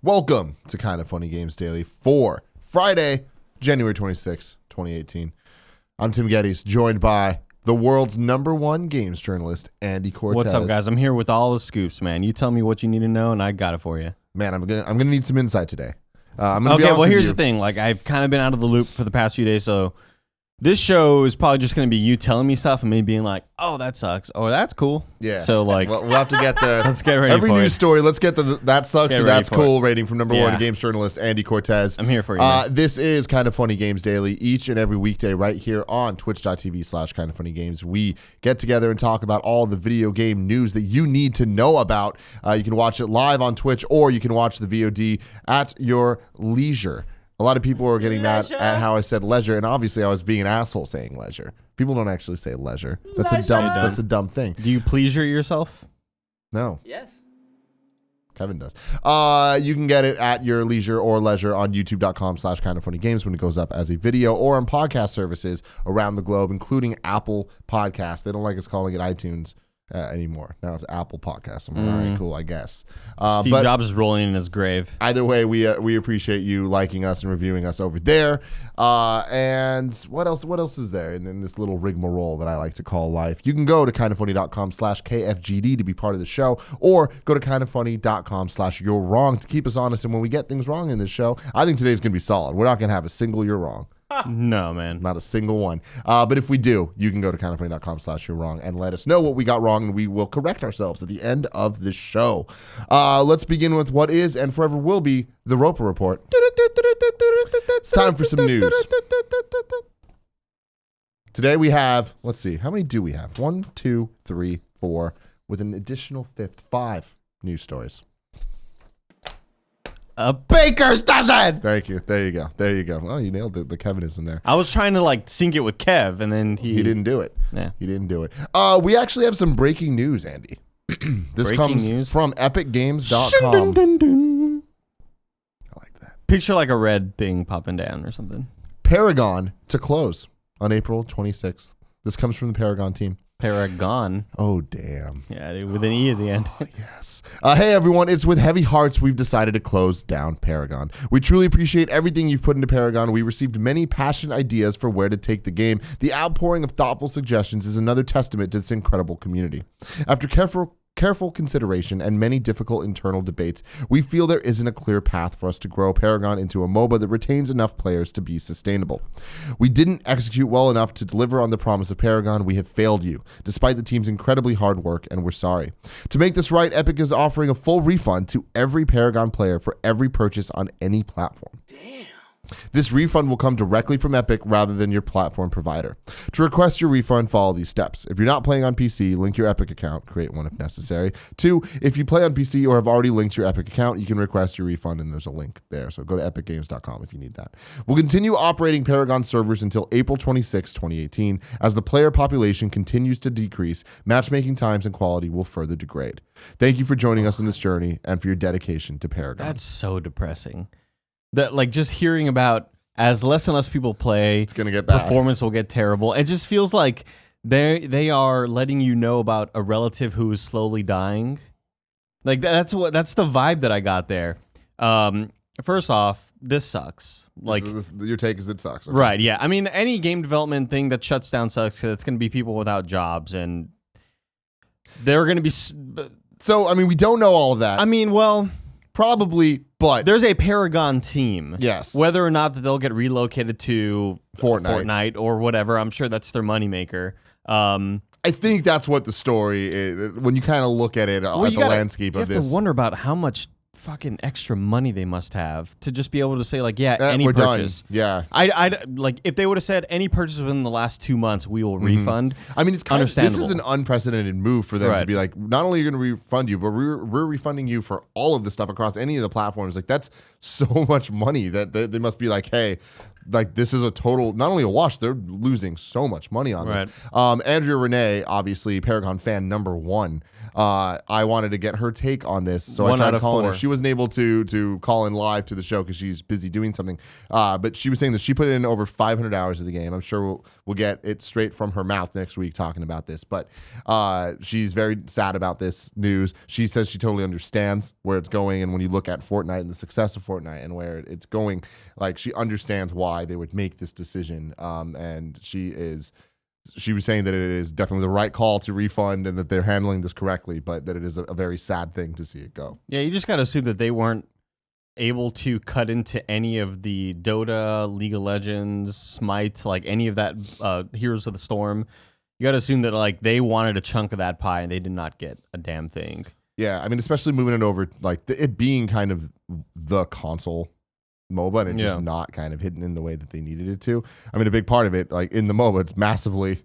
Welcome to Kind of Funny Games Daily for Friday, January 26, 2018. I'm Tim Geddes, joined by the world's #1 games journalist, Andy Cortez. What's up, guys? I'm here with all the scoops, man. You tell me what you need to know, and I got it for you. Man, I'm gonna need some insight today. Okay, well, here's the thing. Like, I've kind of been out of the loop for the past few days, so this show is probably just going to be you telling me stuff and me being like, oh, that sucks. Oh, that's cool. Yeah. So, like, we'll have to get the let's get ready every for news it. story. Let's get the that sucks or that's cool rating from #1 Yeah. games journalist Andy Cortez. I'm here for you. Man. This is Kind of Funny Games Daily each and every weekday right here on twitch.tv/kindoffunnygames. We get together and talk about all the video game news that you need to know about. You can watch it live on Twitch or you can watch the VOD at your leisure. A lot of people are getting mad at how I said leisure, and obviously I was being an asshole saying leisure. People don't actually say leisure. That's a dumb thing. Do you pleasure yourself? No. Yes. Kevin does. You can get it at your leisure or leisure on youtube.com/kindoffunnygames when it goes up as a video or on podcast services around the globe, including Apple Podcasts. They don't like us calling it iTunes anymore. Now it's Apple Podcasts. I'm like, all right, cool, I guess. Steve Jobs is rolling in his grave. Either way, we appreciate you liking us and reviewing us over there. And what else is there in this little rigmarole that I like to call life? You can go to kindoffunny.com/KFGD to be part of the show, or go to kindoffunny.com/you're wrong to keep us honest. And when we get things wrong in this show, I think today's gonna be solid. We're not gonna have a single you're wrong. No, man. Not a single one. But if we do, you can go to kindoffunny.com/you're wrong and let us know what we got wrong, and we will correct ourselves at the end of the show. Let's begin with what is and forever will be the Roper Report. It's time for some news. Today we have, let's see, how many do we have? 1, 2, 3, 4, with an additional fifth, 5 news stories. A baker's dozen! Thank you. There you go. There you go. Oh, you nailed the Kevinism there. I was trying to, like, sync it with Kev, and then he didn't do it. Yeah. He didn't do it. We actually have some breaking news, Andy. This Breaking comes news? from epicgames.com. I like that. Picture, like, a red thing popping down or something. Paragon to close on April 26th. This comes from the Paragon team. Paragon. Oh, damn. Yeah, with an E at the end. Yes. Hey, everyone. It's with heavy hearts we've decided to close down Paragon. We truly appreciate everything you've put into Paragon. We received many passionate ideas for where to take the game. The outpouring of thoughtful suggestions is another testament to this incredible community. After careful consideration and many difficult internal debates, we feel there isn't a clear path for us to grow Paragon into a MOBA that retains enough players to be sustainable. We didn't execute well enough to deliver on the promise of Paragon. We have failed you, despite the team's incredibly hard work, and we're sorry. To make this right, Epic is offering a full refund to every Paragon player for every purchase on any platform. This refund will come directly from Epic rather than your platform provider. To request your refund, follow these steps. If you're not playing on PC, link your Epic account, create one if necessary. 2, if you play on PC or have already linked your Epic account, you can request your refund, and there's a link there. So go to epicgames.com if you need that. We'll continue operating Paragon servers until April 26, 2018. As the player population continues to decrease, matchmaking times and quality will further degrade. Thank you for joining us in this journey and for your dedication to Paragon. That's so depressing. That, like, just hearing about as less and less people play, it's gonna get bad. Performance will get terrible. It just feels like they are letting you know about a relative who is slowly dying. Like, that's the vibe that I got there. First off, this sucks. Like, your take is it sucks, okay. Right? Yeah. I mean, any game development thing that shuts down sucks because it's going to be people without jobs, and they're going to be. So, I mean, we don't know all of that. I mean, well, probably. But there's a Paragon team. Yes. Whether or not that they'll get relocated to Fortnite or whatever, I'm sure that's their moneymaker. I think that's what the story is. When you kind of look at it, at the landscape of this. You have to wonder about how much fucking extra money they must have to just be able to say, like, yeah, any we're purchase. Done. Yeah. I like, if they would have said any purchase within the last 2 months, we will refund. I mean, it's kind of, understandable. This is an unprecedented move for them to be like, not only are you going to refund you, but we're refunding you for all of the stuff across any of the platforms. Like, that's so much money that they must be like, hey, like this is a total, not only a wash, they're losing so much money on this. Andrea Renee, obviously Paragon fan #1. I wanted to get her take on this, so I tried calling her. She wasn't able to call in live to the show because she's busy doing something. But she was saying that she put in over 500 hours of the game. I'm sure we'll get it straight from her mouth next week talking about this. But she's very sad about this news. She says she totally understands where it's going, and when you look at Fortnite and the success of Fortnite and where it's going, like she understands why they would make this decision. And she was saying that it is definitely the right call to refund and that they're handling this correctly, but that it is a very sad thing to see it go. Yeah, you just got to assume that they weren't able to cut into any of the Dota, League of Legends, Smite, like any of that Heroes of the Storm. You got to assume that like they wanted a chunk of that pie and they did not get a damn thing. Yeah, I mean, especially moving it over, like it being kind of the console MOBA and it just not kind of hidden in the way that they needed it to. I mean, a big part of it, like in the MOBA, it's massively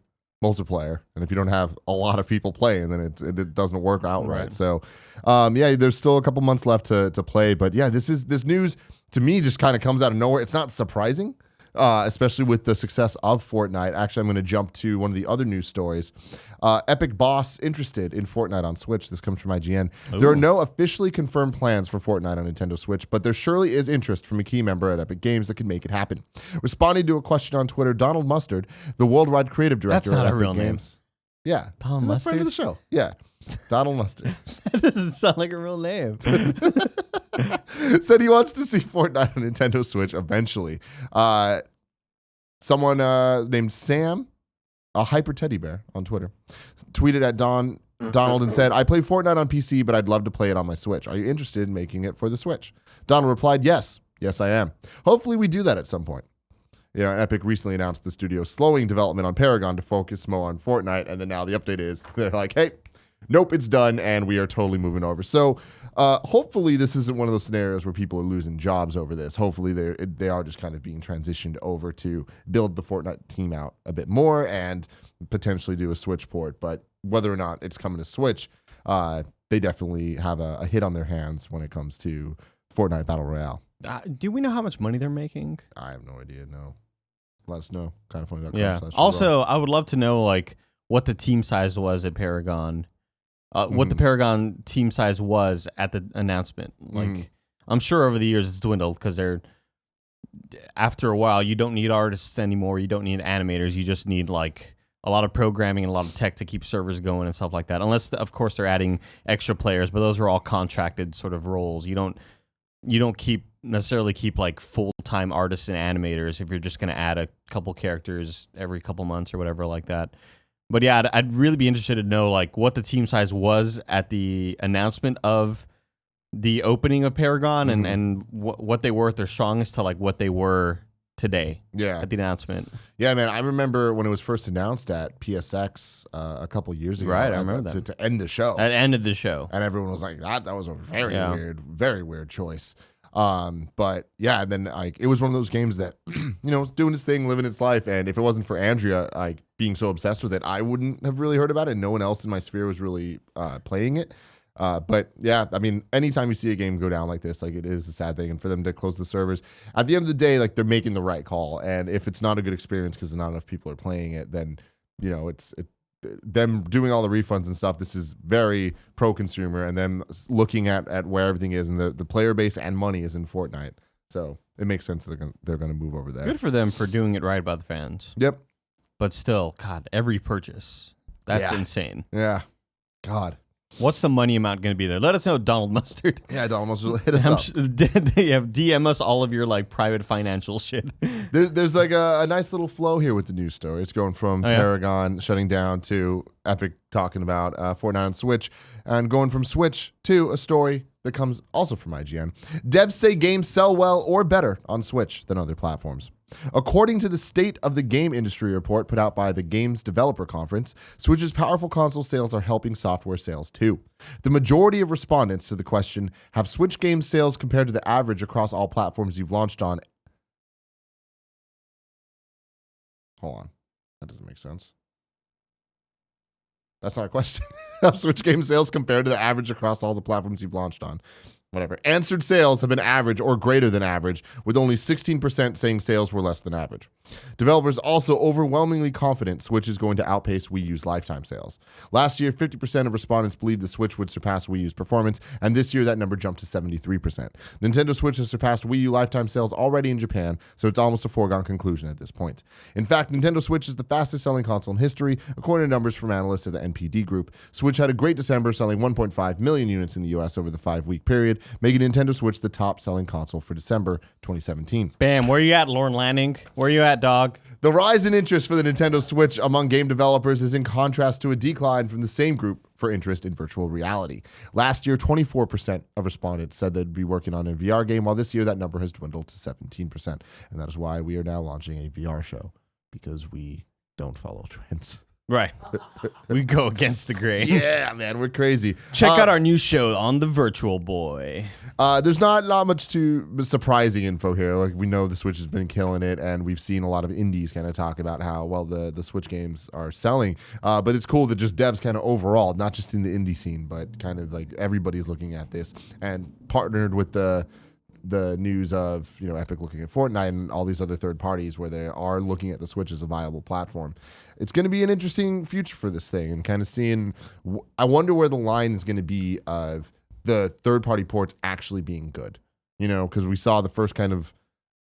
multiplayer, and if you don't have a lot of people playing, then it doesn't work out right. So, yeah, there's still a couple months left to play, but yeah, this news to me just kind of comes out of nowhere. It's not surprising. Especially with the success of Fortnite. Actually, I'm going to jump to one of the other news stories. Epic Boss interested in Fortnite on Switch. This comes from IGN. Ooh. There are no officially confirmed plans for Fortnite on Nintendo Switch, but there surely is interest from a key member at Epic Games that could make it happen. Responding to a question on Twitter, Donald Mustard, the worldwide creative director at Epic Games. Yeah. Donald Mustard? Friend of the show. Yeah. Donald Mustard. That doesn't sound like a real name. Said he wants to see Fortnite on Nintendo Switch eventually. Someone named Sam, a hyper teddy bear on Twitter, tweeted at Donald and said, I play Fortnite on PC, but I'd love to play it on my Switch. Are you interested in making it for the Switch? Donald replied, yes. Yes, I am. Hopefully we do that at some point. You know, Epic recently announced the studio slowing development on Paragon to focus more on Fortnite, and then now the update is they're like, hey, nope, it's done, and we are totally moving over. So hopefully this isn't one of those scenarios where people are losing jobs over this. Hopefully they are just kind of being transitioned over to build the Fortnite team out a bit more and potentially do a Switch port. But whether or not it's coming to Switch, they definitely have a hit on their hands when it comes to Fortnite Battle Royale. Do we know how much money they're making? I have no idea, no. Let us know. Kindoffunny.com. Yeah. Also, I would love to know like what the team size was at Paragon. What the Paragon team size was at the announcement. Like, I'm sure over the years it's dwindled because after a while, you don't need artists anymore. You don't need animators. You just need like a lot of programming and a lot of tech to keep servers going and stuff like that. Unless, of course, they're adding extra players, but those are all contracted sort of roles. You don't necessarily keep like full-time artists and animators if you're just going to add a couple characters every couple months or whatever like that. But yeah, I'd really be interested to know like what the team size was at the announcement of the opening of Paragon and what they were at their strongest to like what they were today. Yeah, at the announcement. Yeah, man, I remember when it was first announced at PSX a couple years ago. Right, I remember that to end the show. That ended the show, and everyone was like, "That was a very weird choice." But yeah, and then like it was one of those games that was doing its thing, living its life, and if it wasn't for Andrea like being so obsessed with it, I wouldn't have really heard about it. No one else in my sphere was really playing it. But yeah, I mean, anytime you see a game go down like this, like it is a sad thing, and for them to close the servers at the end of the day, like they're making the right call. And if it's not a good experience because not enough people are playing it, then it's them doing all the refunds and stuff. This is very pro-consumer, and them looking at where everything is, and the player base and money is in Fortnite. So it makes sense that they're gonna move over there. Good for them for doing it right by the fans. Yep. But still, God, every purchase, that's insane. Yeah. God. What's the money amount going to be there? Let us know, Donald Mustard. Yeah, Donald Mustard, hit us up. DM us all of your like private financial shit. There's like a nice little flow here with the news story. It's going from Paragon shutting down to Epic talking about Fortnite on Switch, and going from Switch to a story that comes also from IGN. Devs say games sell well or better on Switch than other platforms. According to the State of the Game Industry report put out by the Games Developer Conference, Switch's powerful console sales are helping software sales too. The majority of respondents to the question, have Switch game sales compared to the average across all platforms you've launched on? Hold on. That doesn't make sense. That's not a question. Have Switch game sales compared to the average across all the platforms you've launched on? whatever. Answered sales have been average or greater than average, with only 16% saying sales were less than average. Developers also overwhelmingly confident Switch is going to outpace Wii U's lifetime sales. Last year, 50% of respondents believed the Switch would surpass Wii U's performance, and this year that number jumped to 73%. Nintendo Switch has surpassed Wii U lifetime sales already in Japan, so it's almost a foregone conclusion at this point. In fact, Nintendo Switch is the fastest selling console in history, according to numbers from analysts at the NPD Group. Switch had a great December, selling 1.5 million units in the US over the 5-week period, making Nintendo Switch the top selling console for December 2017. Bam, where you at, Lorne Lanning? Where you at, dog? The rise in interest for the Nintendo Switch among game developers is in contrast to a decline from the same group for interest in virtual reality. Last year, 24% of respondents said they'd be working on a VR game, while this year that number has dwindled to 17%. And that is why we are now launching a VR show, because we don't follow trends. Right. We go against the grain. Yeah, man, we're crazy. Check out our new show on the Virtual Boy. There's not much too surprising info here. Like, we know the Switch has been killing it, and we've seen a lot of indies kind of talk about how well the Switch games are selling. But it's cool that just devs kind of overall, not just in the indie scene, but kind of like everybody's looking at this and partnered with the news of, you know, Epic looking at Fortnite and all these other third parties where they are looking at the Switch as a viable platform. It's going to be an interesting future for this thing, and kind of seeing, I wonder where the line is going to be of the third party ports actually being good, you know, because we saw the first kind of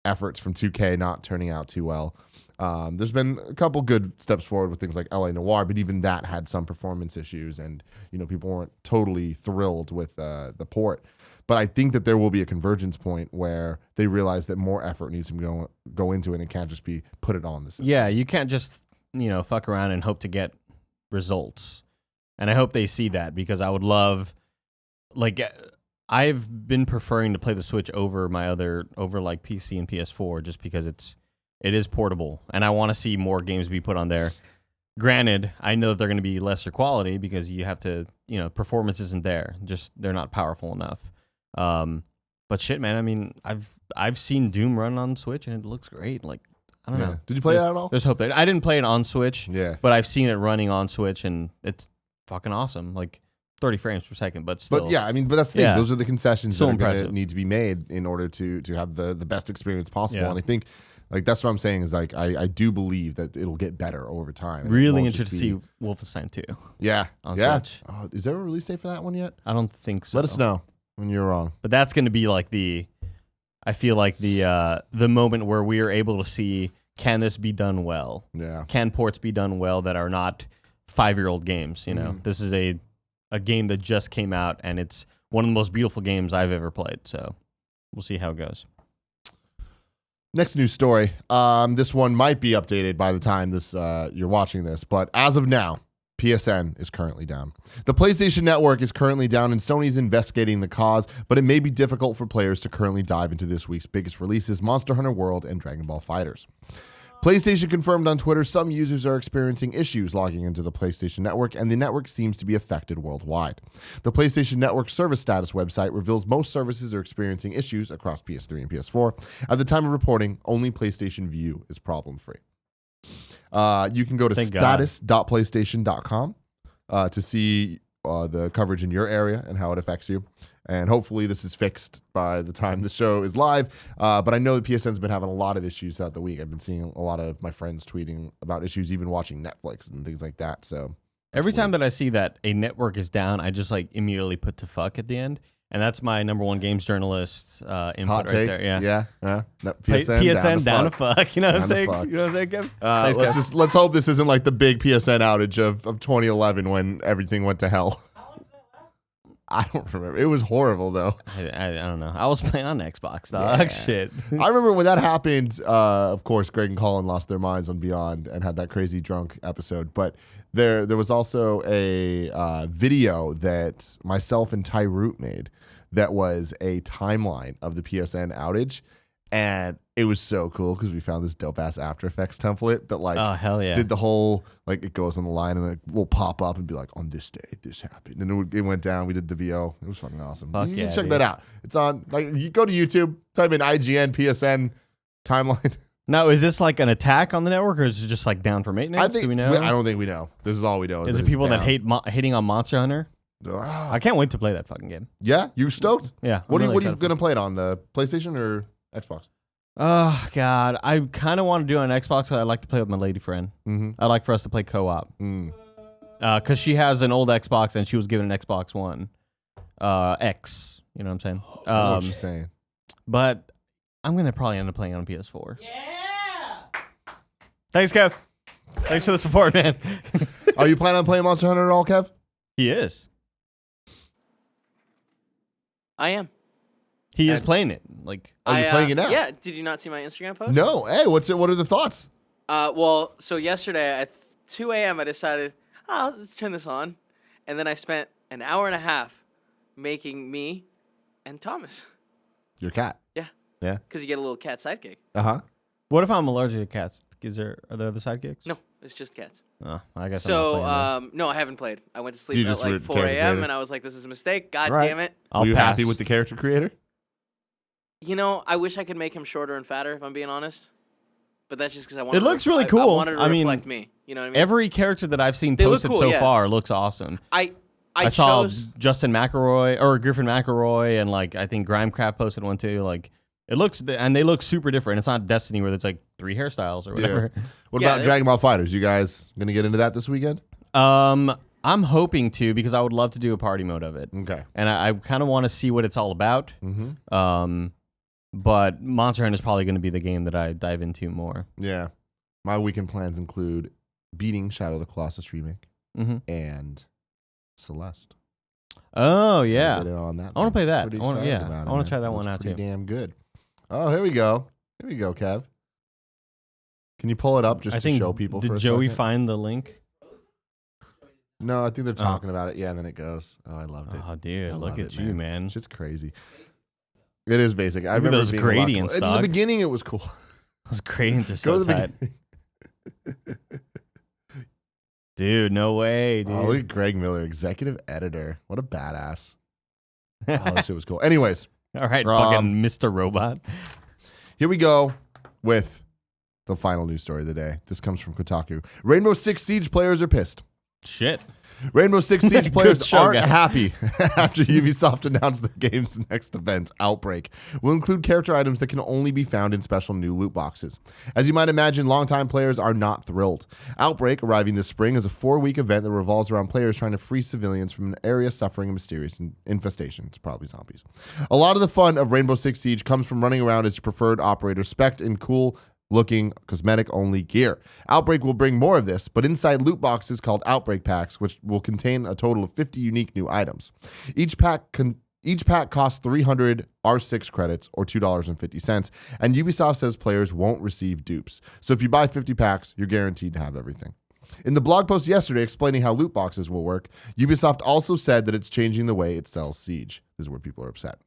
efforts from 2K not turning out too well. There's been a couple good steps forward with things like LA Noire, but even that had some performance issues, and, you know, people weren't totally thrilled with the port. But I think that there will be a convergence point where they realize that more effort needs to go into it, and it can't just be put it on the system. Yeah, you can't just, you know, fuck around and hope to get results. And I hope they see that, because I would love, like, I've been preferring to play the Switch over like PC and PS4, just because it is portable, and I want to see more games be put on there. Granted, I know that they're going to be lesser quality because you have to, you know, performance isn't there. Just they're not powerful enough. But shit, man, I mean, I've seen Doom run on Switch and it looks great. Like, I don't know. Did you play that at all? There's hope there. I didn't play it on Switch. Yeah. But I've seen it running on Switch and it's fucking awesome. Like 30 frames per second, but still. But yeah, I mean, but that's the thing. Yeah. Those are the concessions So that are going impressive. to need to be made in order to have the best experience possible. Yeah. And I think, like, that's what I'm saying is, like, I do believe that it'll get better over time. Really interested to see Wolfenstein 2. Yeah. On Switch. Oh, is there a release date for that one yet? I don't think so. Let us know when you're wrong. But that's going to be like I feel like the moment where we are able to see, can this be done well? Yeah. Can ports be done well that are not 5-year-old games? You know, this is a game that just came out, and it's one of the most beautiful games I've ever played. So we'll see how it goes. Next news story. This one might be updated by the time you're watching this, but as of now, PSN is currently down. The PlayStation Network is currently down, and Sony's investigating the cause, but it may be difficult for players to currently dive into this week's biggest releases, Monster Hunter World and Dragon Ball FighterZ. PlayStation confirmed on Twitter some users are experiencing issues logging into the PlayStation Network, and the network seems to be affected worldwide. The PlayStation Network service status website reveals most services are experiencing issues across PS3 and PS4. At the time of reporting, only PlayStation Vue is problem-free. You can go to status.playstation.com to see the coverage in your area and how it affects you. And hopefully this is fixed by the time the show is live. But I know the PSN's been having a lot of issues throughout the week. I've been seeing a lot of my friends tweeting about issues, even watching Netflix and things like that. So every time that I see that a network is down, I just like immediately put to fuck at the end. And that's my number one games journalist input hot take. right there. Yeah. No, PSN down to fuck. You know what I'm Down to saying? fuck. You know what I'm saying, Kev? Let's hope this isn't like the big PSN outage of 2011 when everything went to hell. I don't remember. It was horrible though. I don't know. I was playing on Xbox, dog. Yeah. Shit. I remember when that happened. Of course, Greg and Colin lost their minds on Beyond and had that crazy drunk episode. But there was also a video that myself and Ty Root made that was a timeline of the PSN outage. And it was so cool because we found this dope ass After Effects template that like oh hell yeah did the whole like it goes on the line and it will pop up and be like on this day this happened and it went down. We did the VO. It was fucking awesome. Fuck you yeah, can check dude. that out. It's on like you go to YouTube, type in IGN PSN timeline. Now, is this like an attack on the network, or is it just like down for maintenance? I think Do we know? I don't think we know. This is all we know. Is it it's people that down. hating on Monster Hunter? Ah. I can't wait to play that fucking game. Yeah, you stoked? Yeah. What are really you excited gonna play it on? PlayStation or Xbox? Oh God, I kind of want to do it on Xbox. I'd like to play with my lady friend. Mm-hmm. I'd like for us to play co-op. Because she has an old Xbox and she was given an Xbox One X. You know what I'm saying? I know what you're saying. But I'm gonna probably end up playing on PS4. Yeah. Thanks, Kev. Thanks for the support, man. Are you planning on playing Monster Hunter at all, Kev? He is. I am. He is playing it. Like, are you playing it now? Yeah. Did you not see my Instagram post? No. Hey, what are the thoughts? Well, so yesterday at 2 a.m. I decided, let's turn this on, and then I spent an hour and a half making me and Thomas. Your cat. Yeah. Yeah. Because you get a little cat sidekick. Uh-huh. what if I'm allergic to cats? Are there other sidekicks? No, it's just cats. Oh, I guess. So, I'm not playing no, I haven't played. I went to sleep You at just like were 4 character a.m. creator. and I was like, this is a mistake. God Right. damn it. I'll Were you pass. happy with the character creator? You know, I wish I could make him shorter and fatter, if I'm being honest. But that's just because I want. It looks really cool. I wanted to I mean, reflect me. You know what I mean? Every character that I've seen They look posted cool, so yeah. far looks awesome. I saw chose. Justin McElroy or Griffin McElroy, and like I think Grimecraft posted one too. Like it looks, and they look super different. It's not Destiny where there's like 3 hairstyles or whatever. What Yeah, about Dragon Ball FighterZ? You guys gonna get into that this weekend? I'm hoping to because I would love to do a party mode of it, Okay. and I kind of want to see what it's all about. Mm-hmm. But Monster Hunter is probably going to be the game that I dive into more. Yeah. My weekend plans include beating Shadow of the Colossus remake and Celeste. Oh yeah, Get in on that. I want to play that. Pretty I want excited to about it, I want man. to try that Looks one out pretty too. Damn good. Oh, here we go. Here we go, Kev. Can you pull it up just I to think show people for a did Joey second? find the link? No, I think they're talking about it. Yeah, and then it goes. Oh, I loved it. Oh dude, I look love at it, you, man. It's just crazy. It is basic. I Look at remember those it being a lot gradients, cool. In dog. the beginning, it was cool. Those gradients are Go so to the tight. beginning. Dude, no way, dude. Oh, look at Greg Miller, executive editor. What a badass. Oh, that shit was cool. Anyways, All right, fucking Mr. Robot. here we go with the final news story of the day. This comes from Kotaku. Rainbow Six Siege players are pissed. Shit. Rainbow Six Siege players show, aren't guys. happy after Ubisoft announced the game's next event, Outbreak, will include character items that can only be found in special new loot boxes. As you might imagine, longtime players are not thrilled. Outbreak, arriving this spring, is a 4-week event that revolves around players trying to free civilians from an area suffering a mysterious infestation. It's probably zombies. A lot of the fun of Rainbow Six Siege comes from running around as your preferred operator, spec'd in cool looking cosmetic only gear. Outbreak will bring more of this, but inside loot boxes called Outbreak packs, which will contain a total of 50 unique new items. Each pack costs 300 R6 credits or $2.50, and Ubisoft says players won't receive dupes. So if you buy 50 packs, you're guaranteed to have everything. In the blog post yesterday explaining how loot boxes will work, Ubisoft also said that it's changing the way it sells Siege. This is where people are upset.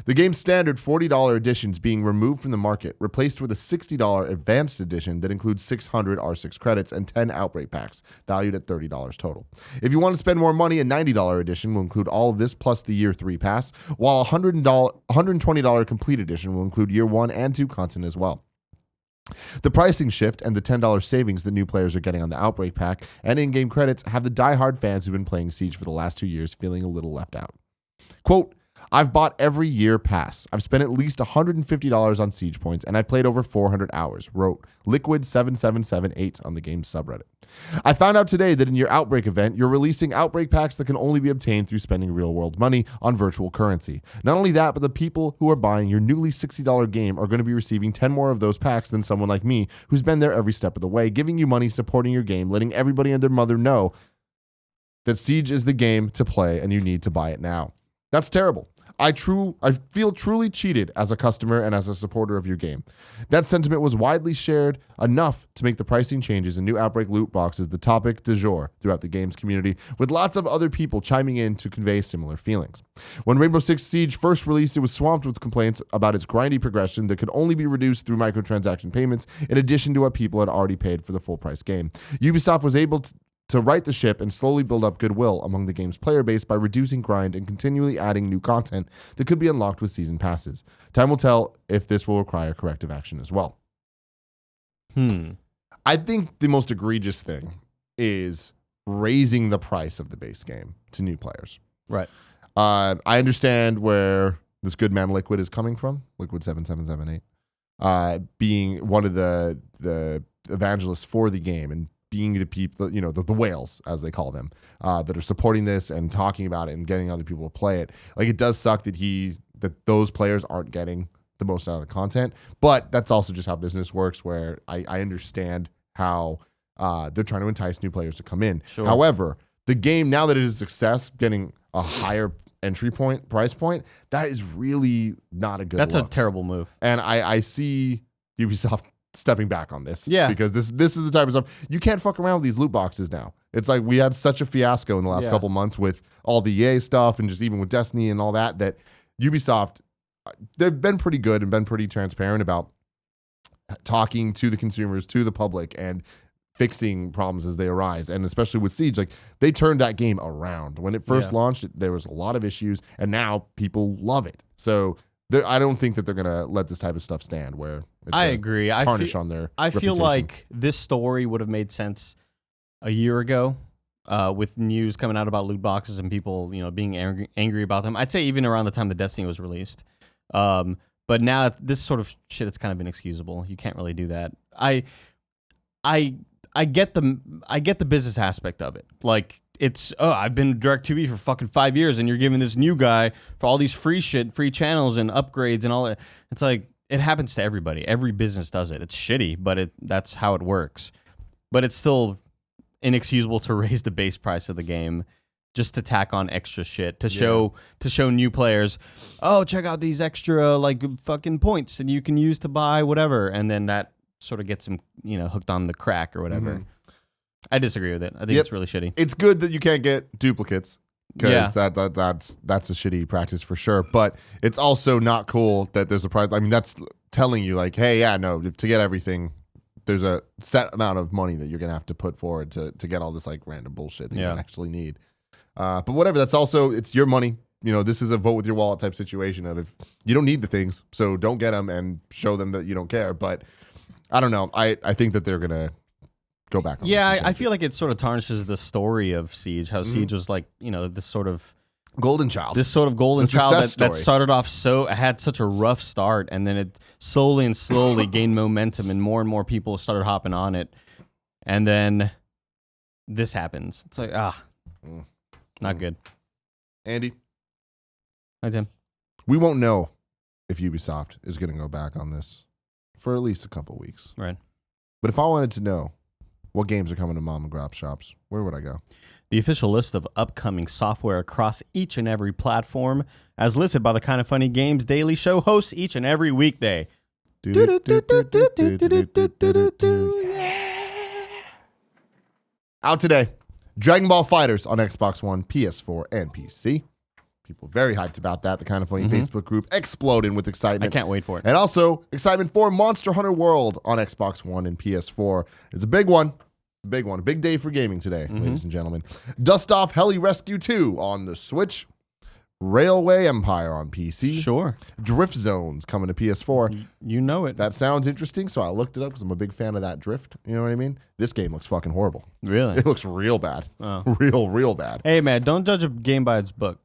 The game's standard $40 editions being removed from the market, replaced with a $60 advanced edition that includes 600 R6 credits and 10 Outbreak packs, valued at $30 total. If you want to spend more money, a $90 edition will include all of this plus the Year 3 pass, while a $120 complete edition will include Year 1 and 2 content as well. The pricing shift and the $10 savings that new players are getting on the Outbreak pack and in-game credits have the die-hard fans who've been playing Siege for the last 2 years feeling a little left out. Quote, I've bought every year pass. I've spent at least $150 on Siege points, and I've played over 400 hours, wrote Liquid7778 on the game's subreddit. I found out today that in your Outbreak event, you're releasing Outbreak packs that can only be obtained through spending real-world money on virtual currency. Not only that, but the people who are buying your newly $60 game are going to be receiving 10 more of those packs than someone like me, who's been there every step of the way, giving you money, supporting your game, letting everybody and their mother know that Siege is the game to play and you need to buy it now. That's terrible. I feel truly cheated as a customer and as a supporter of your game. That sentiment was widely shared enough to make the pricing changes and new Outbreak loot boxes the topic du jour throughout the game's community, with lots of other people chiming in to convey similar feelings. When Rainbow Six Siege first released, it was swamped with complaints about its grindy progression that could only be reduced through microtransaction payments in addition to what people had already paid for the full price game. Ubisoft was able to right the ship and slowly build up goodwill among the game's player base by reducing grind and continually adding new content that could be unlocked with season passes. Time will tell if this will require corrective action as well. I think the most egregious thing is raising the price of the base game to new players. Right. I understand where this good man Liquid is coming from. Liquid 7778, being one of the evangelists for the game and being the people, the whales as they call them, that are supporting this and talking about it and getting other people to play it. Like, it does suck that those players aren't getting the most out of the content, but that's also just how business works. Where I understand how they're trying to entice new players to come in. Sure. However, the game, now that it is a success, getting a higher price point, that is really not a good That's look. a terrible move. And I see Ubisoft stepping back on this. Yeah. Because this is the type of stuff. You can't fuck around with these loot boxes now. It's like we had such a fiasco in the last couple months with all the EA stuff and just even with Destiny and all that Ubisoft, they've been pretty good and been pretty transparent about talking to the consumers, to the public, and fixing problems as they arise. And especially with Siege, like, they turned that game around. When it first launched, there was a lot of issues, and now people love it. So I don't think that they're going to let this type of stuff stand where it's I agree. tarnish on their I feel reputation. like this story would have made sense a year ago with news coming out about loot boxes and people, being angry about them. I'd say even around the time the Destiny was released. But now this sort of shit, it's kind of inexcusable. You can't really do that. I get the business aspect of it. Like, it's, I've been DirecTV for fucking 5 years, and you're giving this new guy for all these free channels and upgrades and all that. It's like, it happens to everybody. Every business does it. It's shitty, but that's how it works. But it's still inexcusable to raise the base price of the game just to tack on extra shit to show new players, oh, check out these extra like fucking points that you can use to buy whatever, and then that sort of gets them, hooked on the crack or whatever. Mm-hmm. I disagree with it. I think it's really shitty. It's good that you can't get duplicates, because that's a shitty practice for sure. But it's also not cool that there's a price. I mean, that's telling you like, hey, to get everything, there's a set amount of money that you're gonna have to put forward to get all this like random bullshit that you don't actually need. But whatever, that's also, it's your money. This is a vote with your wallet type situation of, if you don't need the things, so don't get them and show them that you don't care. But I don't know. I think that they're going to go back on this. I feel like it sort of tarnishes the story of Siege, how Siege was like, this sort of golden child. This sort of golden child that story. started off had such a rough start, and then it slowly gained momentum, and more people started hopping on it. And then this happens. It's like, not good. Andy? Hi, Tim. We won't know if Ubisoft is going to go back on this for at least a couple weeks. Right. But if I wanted to know what games are coming to mom and grab shops, where would I go? The official list of upcoming software across each and every platform, as listed by the Kind of Funny Games Daily Show hosts each and every weekday. Out today, Dragon Ball FighterZ on Xbox One, PS4, and PC. People very hyped about that. The Kind of Funny Facebook group exploding with excitement. I can't wait for it. And also excitement for Monster Hunter World on Xbox One and PS4. It's a big one. Big one. A big day for gaming today, ladies and gentlemen. Dust Off Heli Rescue 2 on the Switch. Railway Empire on PC. Sure. Drift Zones coming to PS4. You know it. That sounds interesting, so I looked it up because I'm a big fan of that drift. You know what I mean? This game looks fucking horrible. Really? It looks real bad. Oh. Real bad. Hey, man, don't judge a game by its book.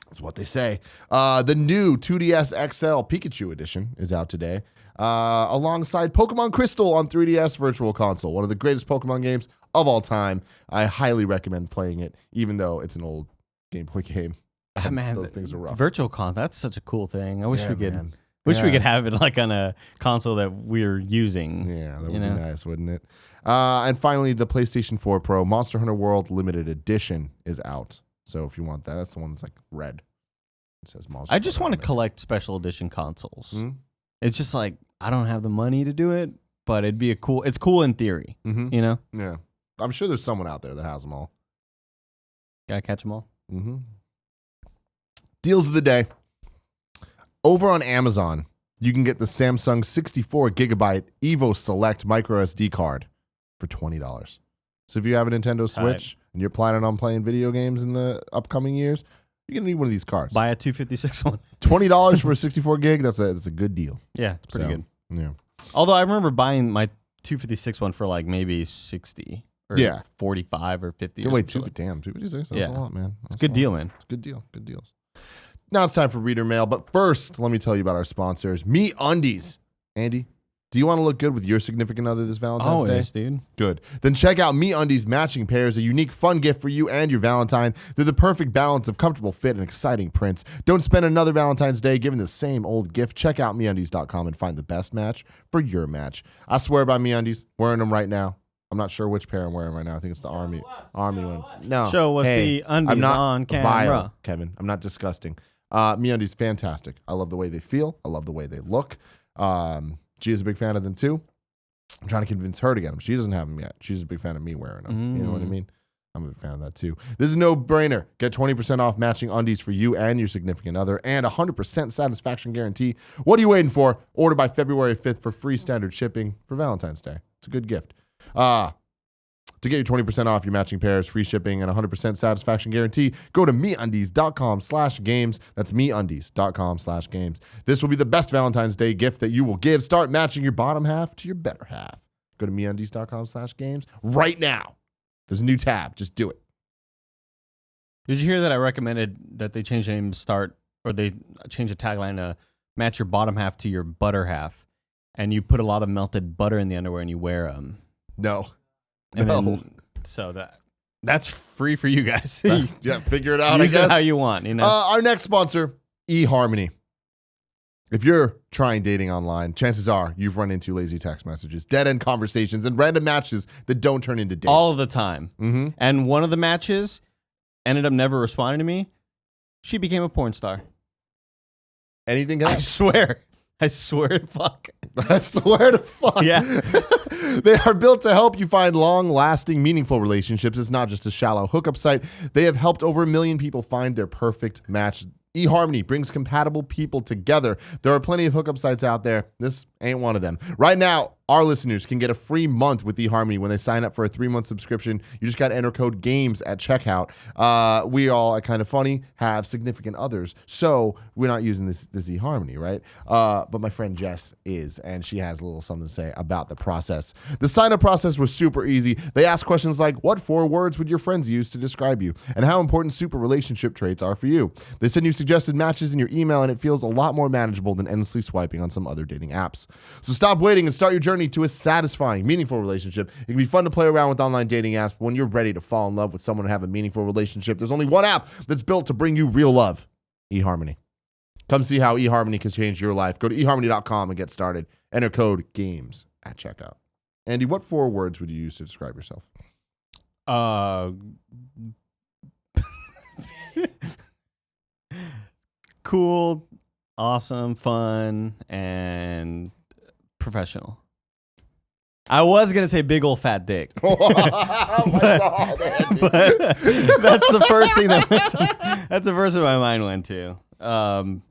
That's what they say. The new 2DS XL Pikachu edition is out today, alongside Pokemon Crystal on 3DS Virtual Console, one of the greatest Pokemon games of all time. I highly recommend playing it, even though it's an old Game Boy game. Man, those things are rough. Virtual Console, that's such a cool thing. I wish we could. Man. We could have it like on a console that we're using. Yeah, that would be nice, wouldn't it? And finally, the PlayStation 4 Pro Monster Hunter World Limited Edition is out. So if you want that, that's the one that's like red. It says Monster. I just Hunter want to on it. collect special edition consoles. Mm-hmm. It's just like, I don't have the money to do it, but it'd be it's cool in theory, you know? Yeah. I'm sure there's someone out there that has them all. Gotta catch them all. Mm-hmm. Deals of the day. Over on Amazon, you can get the Samsung 64 gigabyte Evo Select micro SD card for $20. So if you have a Nintendo Switch and you're planning on playing video games in the upcoming years, you're going to need one of these cards. Buy a 256 one. $20 for a 64 gig, that's a good deal. Yeah, it's pretty good. Yeah. Although I remember buying my 256 one for like maybe 60 for Yeah. 45 or 50. Wait, damn, 256. That's Yeah. a lot, man. It's a good deal, man. It's a good deal. Good deals. Now it's time for reader mail, but first, let me tell you about our sponsors, MeUndies. Andy, do you want to look good with your significant other this Valentine's Day? Always, dude. Good. Then check out MeUndies Matching Pairs, a unique, fun gift for you and your Valentine. They're the perfect balance of comfortable fit and exciting prints. Don't spend another Valentine's Day giving the same old gift. Check out MeUndies.com and find the best match for your match. I swear by MeUndies. Wearing them right now. I'm not sure which pair I'm wearing right now. I think it's the army one. No. Show us hey, the undies I'm not on camera. vile, Kevin. I'm not disgusting. MeUndies, fantastic. I love the way they feel. I love the way they look. She is a big fan of them too. I'm trying to convince her to get them. She doesn't have them yet. She's a big fan of me wearing them. You know what I mean? I'm a big fan of that too. This is a no-brainer. Get 20% off matching undies for you and your significant other and 100% satisfaction guarantee. What are you waiting for? Order by February 5th for free standard shipping for Valentine's Day. It's a good gift. To get your 20% off your matching pairs, free shipping, and 100% satisfaction guarantee, go to MeUndies.com/games. That's MeUndies.com/games. This will be the best Valentine's Day gift that you will give. Start matching your bottom half to your better half. Go to MeUndies.com/games right now. There's a new tab. Just do it. Did you hear that I recommended that they change the name they change the tagline to match your bottom half to your butter half, and you put a lot of melted butter in the underwear and you wear them. No. And No. then, so that's free for you guys. Yeah, figure it out, Use I guess. it how you want, you know. Our next sponsor, eHarmony. If you're trying dating online, chances are you've run into lazy text messages, dead-end conversations, and random matches that don't turn into dates. All of the time. Mm-hmm. And one of the matches ended up never responding to me. She became a porn star. Anything can I happen. swear. I swear to fuck. I swear to fuck. Yeah. They are built to help you find long-lasting, meaningful relationships. It's not just a shallow hookup site. They have helped over 1 million people find their perfect match. eHarmony brings compatible people together. There are plenty of hookup sites out there. This ain't one of them. Right now, our listeners can get a free month with eHarmony when they sign up for a 3-month subscription. You just got to enter code GAMES at checkout. We all at Kind of Funny have significant others, so we're not using this eHarmony, right? But my friend Jess is, and she has a little something to say about the process. The sign-up process was super easy. They asked questions like, what 4 words would your friends use to describe you? And how important super relationship traits are for you. They send you suggested matches in your email, and it feels a lot more manageable than endlessly swiping on some other dating apps. So stop waiting and start your journey to a satisfying, meaningful relationship. It can be fun to play around with online dating apps, but when you're ready to fall in love with someone and have a meaningful relationship, there's only one app that's built to bring you real love, eHarmony. Come see how eHarmony can change your life. Go to eHarmony.com and get started. Enter code GAMES at checkout. Andy, what 4 words would you use to describe yourself? Cool, awesome, fun, and professional. I was gonna say big old fat dick. Oh my God, Andy. But that's the first thing that's the first thing my mind went to.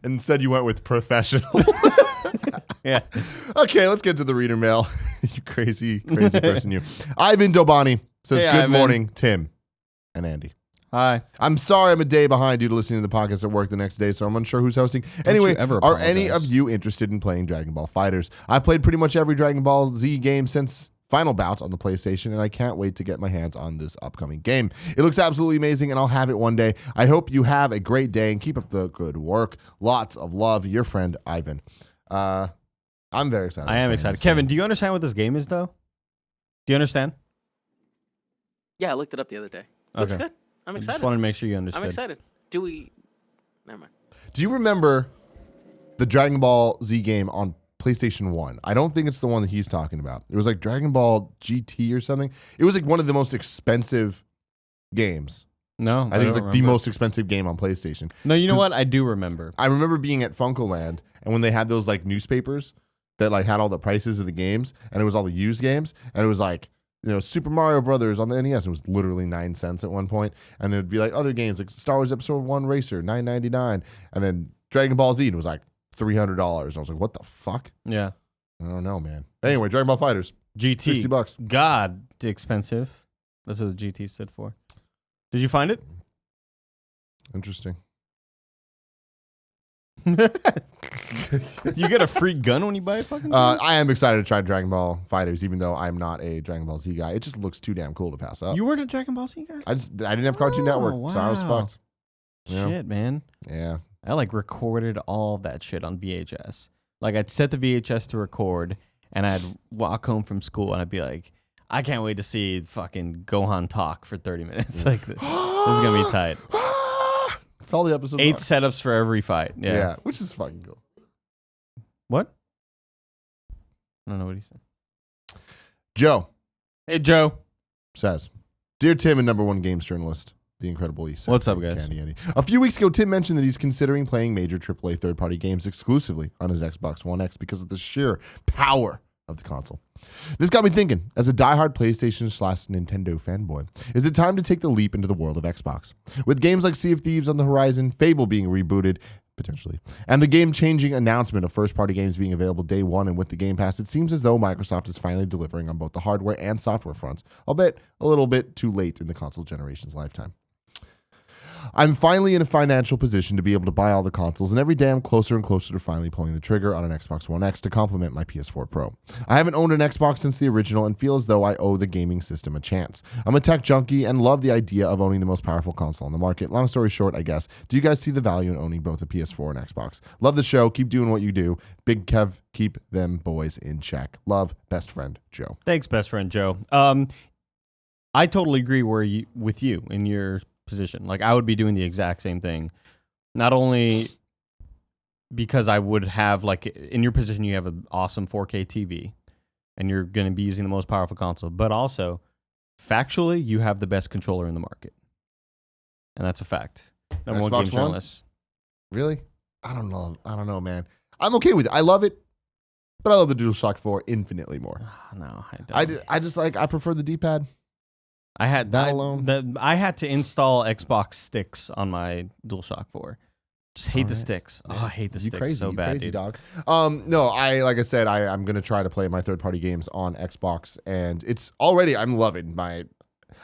Instead, you went with professional. Yeah. Okay, let's get to the reader mail. You crazy person, you. Ivan Dobani says, Hey, good Ivan. morning, Tim and Andy. Hi. I'm sorry I'm a day behind due to listening to the podcast at work the next day, so I'm unsure who's hosting. Don't Anyway, you ever are any apologize. of you interested in playing Dragon Ball FighterZ? I've played pretty much every Dragon Ball Z game since Final Bout on the PlayStation, and I can't wait to get my hands on this upcoming game. It looks absolutely amazing, and I'll have it one day. I hope you have a great day and keep up the good work. Lots of love, your friend, Ivan. I'm very excited. I am excited. Kevin, do you understand what this game is, though? Do you understand? Yeah, I looked it up the other day. Looks Okay. good. I'm I excited. just wanted to make sure you understood. I'm excited. Do we? Never mind. Do you remember the Dragon Ball Z game on PlayStation 1? I don't think it's the one that he's talking about. It was like Dragon Ball GT or something. It was like one of the most expensive games. No, I think it's like don't the remember. most expensive game on PlayStation. No, you know 'Cause what? I do remember. I remember being at FuncoLand, and when they had those like newspapers that like had all the prices of the games, and it was all the used games, and it was like, you know, Super Mario Brothers on the NES, it was literally 9 cents at one point, and it would be like other games like Star Wars Episode 1 Racer, $9.99, and then Dragon Ball Z, and it was like $300. I was like, what the fuck? Yeah. I don't know, man. Anyway, Dragon Ball FighterZ, GT. $60. God, expensive. That's what the GT stood for. Did you find it? Interesting. You get a free gun when you buy a fucking I am excited to try Dragon Ball FighterZ, even though I'm not a Dragon Ball Z guy. It just looks too damn cool to pass up. You weren't a Dragon Ball Z guy? I didn't have Cartoon Network, so I was wow. fucked. Yeah. Shit, man. Yeah. I like recorded all that shit on VHS. Like I'd set the VHS to record, and I'd walk home from school, and I'd be like, I can't wait to see fucking Gohan talk for 30 minutes. Like this is gonna be tight. That's all the episodes 8 are. setups for every fight. Yeah. Which is fucking cool. What? I don't know what he said. Joe Hey, Joe. says, Dear Tim and number one games journalist, the incredible Issa. What's up, guys? Candy Eddie. A few weeks ago, Tim mentioned that he's considering playing major AAA third-party games exclusively on his Xbox One X because of the sheer power of the console. This got me thinking, as a diehard PlayStation/Nintendo fanboy, is it time to take the leap into the world of Xbox? With games like Sea of Thieves on the horizon, Fable being rebooted, potentially, and the game-changing announcement of first-party games being available day one and with the Game Pass, it seems as though Microsoft is finally delivering on both the hardware and software fronts, albeit a little bit too late in the console generation's lifetime. I'm finally in a financial position to be able to buy all the consoles, and every day I'm closer and closer to finally pulling the trigger on an Xbox One X to complement my PS4 Pro. I haven't owned an Xbox since the original and feel as though I owe the gaming system a chance. I'm a tech junkie and love the idea of owning the most powerful console on the market. Long story short, I guess, do you guys see the value in owning both a PS4 and Xbox? Love the show. Keep doing what you do. Big Kev, keep them boys in check. Love, best friend, Joe. Thanks, best friend Joe. I totally agree with you in your position. Like I would be doing the exact same thing. Not only because I would have, like, in your position, you have an awesome 4K TV and you're going to be using the most powerful console, but also factually, you have the best controller in the market. And that's a fact. Number one Xbox games One? journalist. Really? I don't know, man. I'm okay with it. I love it, but I love the DualShock 4 infinitely more. No, I don't. I prefer the D-pad. I had that alone. I had to install Xbox sticks on my DualShock 4. Just hate the sticks. Oh, I hate the sticks crazy, so bad, crazy, dude. dog. No, like I said, I'm gonna try to play my third-party games on Xbox, and it's already I'm loving my.